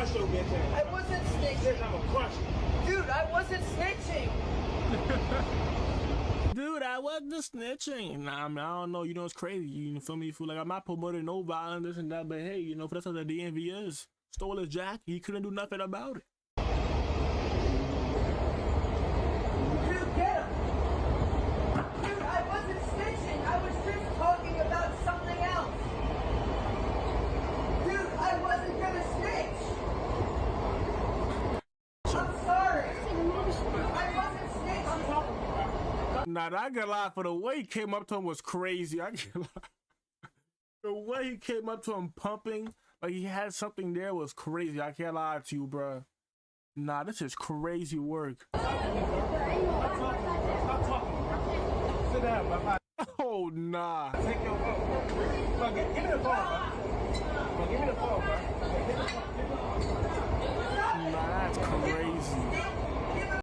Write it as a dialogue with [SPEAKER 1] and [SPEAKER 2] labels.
[SPEAKER 1] crush your bitch ass.
[SPEAKER 2] I wasn't
[SPEAKER 1] Bitch,
[SPEAKER 2] snitching.
[SPEAKER 1] I'm gonna crush you.
[SPEAKER 2] Dude, I wasn't snitching.
[SPEAKER 3] Dude, I wasn't snitching. Nah, I mean, I don't know. You know, it's crazy. You feel me? You feel like I'm not promoting no violence, this and that, but hey, you know, that's what the DMV is. Stole his jacket. He couldn't do nothing about it.
[SPEAKER 2] Dude, get him. Dude, I wasn't snitching. I was just talking about something else. Dude, I wasn't gonna snitch. I'm sorry. I wasn't snitching.
[SPEAKER 3] Nah, I ain't gonna lie. For the way he came up to him was crazy. I can't lie. The way he came up to him pumping, like he had something there, was crazy. I can't lie to you, bro. Nah, this is crazy work.
[SPEAKER 1] Stop talking. Sit down, my.
[SPEAKER 3] Oh, nah.
[SPEAKER 1] Take your phone. Fuck it. Get it